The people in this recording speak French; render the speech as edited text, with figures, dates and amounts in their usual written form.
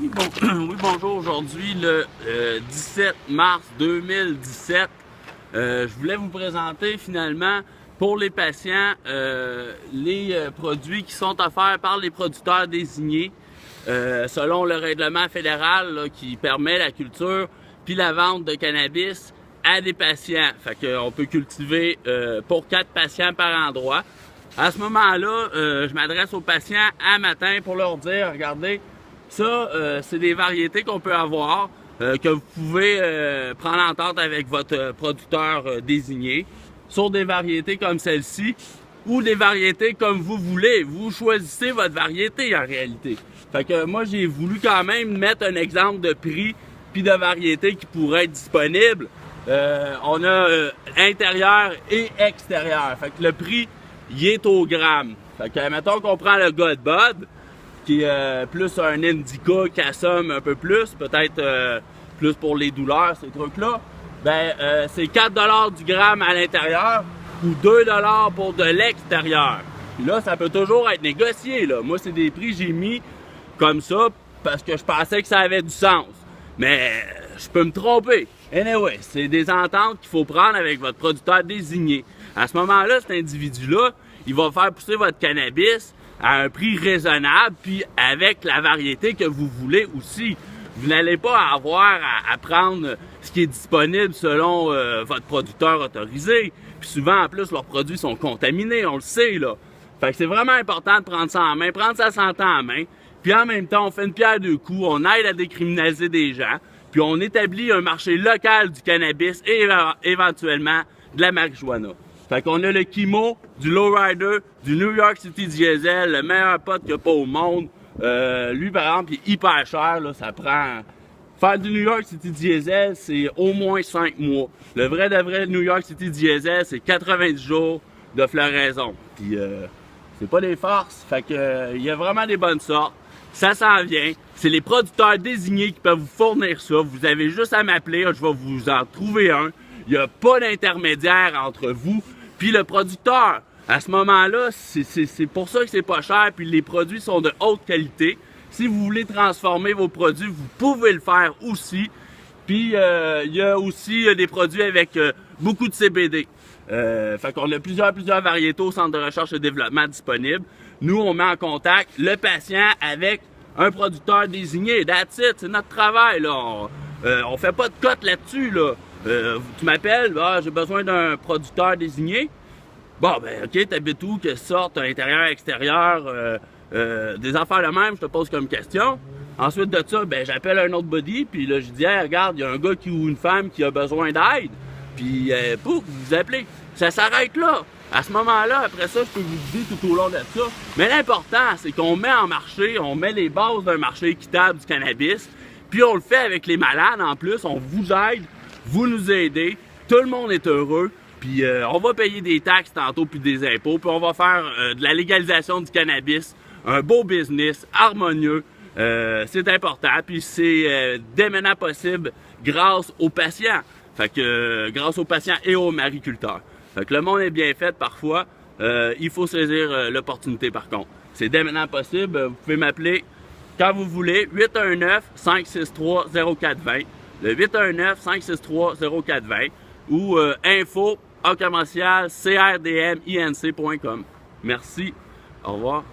Oui, oui, bonjour. Aujourd'hui, le 17 mars 2017, je voulais vous présenter finalement pour les patients les produits qui sont offerts par les producteurs désignés selon le règlement fédéral là, qui permet la culture puis la vente de cannabis à des patients. Fait qu'on peut cultiver pour 4 patients par endroit. À ce moment-là, je m'adresse aux patients à matin pour leur dire, regardez, ça, c'est des variétés qu'on peut avoir, que vous pouvez prendre en entente avec votre producteur désigné sur des variétés comme celle-ci ou des variétés comme vous voulez. Vous choisissez votre variété en réalité. Fait que moi, j'ai voulu quand même mettre un exemple de prix puis de variété qui pourrait être disponible. On a intérieur et extérieur. Fait que le prix, il est au gramme. Fait que mettons qu'on prend le God Bud, qui est plus un indica qui assomme un peu plus, peut-être plus pour les douleurs, ces trucs-là, ben c'est 4$ du gramme à l'intérieur ou 2$ pour de l'extérieur. Puis là, ça peut toujours être négocié, là. Moi, c'est des prix que j'ai mis comme ça parce que je pensais que ça avait du sens. Mais je peux me tromper. Anyway, c'est des ententes qu'il faut prendre avec votre producteur désigné. À ce moment-là, cet individu-là, il va faire pousser votre cannabis à un prix raisonnable, puis avec la variété que vous voulez aussi. Vous n'allez pas avoir à prendre ce qui est disponible selon votre producteur autorisé. Puis souvent, en plus, leurs produits sont contaminés, on le sait, là. Fait que c'est vraiment important de prendre ça en main, prendre sa santé en main. Puis en même temps, on fait une pierre deux coups, on aide à décriminaliser des gens, puis on établit un marché local du cannabis et éventuellement de la marijuana. Fait qu'on a le Kimo, du Lowrider, du New York City Diesel, le meilleur pote qu'il n'y a pas au monde. Lui, par exemple, il est hyper cher, là, ça prend... Faire du New York City Diesel, c'est au moins 5 mois. Le vrai de vrai New York City Diesel, c'est 90 jours de floraison. Puis c'est pas des forces, fait que il y a vraiment des bonnes sortes. Ça s'en vient. C'est les producteurs désignés qui peuvent vous fournir ça. Vous avez juste à m'appeler, je vais vous en trouver un. Il n'y a pas d'intermédiaire entre vous puis le producteur. À ce moment-là, c'est pour ça que c'est pas cher, puis les produits sont de haute qualité. Si vous voulez transformer vos produits, vous pouvez le faire aussi. Puis il y a aussi des produits avec beaucoup de CBD. Fait qu'on a plusieurs variétés au centre de recherche et développement disponibles. Nous, on met en contact le patient avec un producteur désigné. That's it, c'est notre travail, là. On fait pas de cote là-dessus, là. Tu m'appelles, j'ai besoin d'un producteur désigné. Bon, ben, OK, t'habites où, que sorte, intérieur, extérieur, des affaires de même, je te pose comme question. Ensuite de ça, ben, j'appelle un autre buddy, puis là, je dis, hey, regarde, il y a un gars ou une femme qui a besoin d'aide. Puis, pouf, vous appelez. Ça s'arrête là. À ce moment-là, après ça, je peux vous guider tout au long de ça. Mais l'important, c'est qu'on met en marché, on met les bases d'un marché équitable du cannabis, puis on le fait avec les malades en plus, on vous aide, vous nous aidez, tout le monde est heureux, puis on va payer des taxes tantôt, puis des impôts, puis on va faire de la légalisation du cannabis, un beau business, harmonieux, c'est important, puis c'est dès maintenant possible grâce aux patients. Fait que grâce aux patients et aux mariculteurs. Fait que le monde est bien fait parfois. Il faut saisir l'opportunité par contre. C'est dès maintenant possible. Vous pouvez m'appeler quand vous voulez. 819-563-0420. Le 819-563-0420 ou info@crdminc.com. Merci. Au revoir.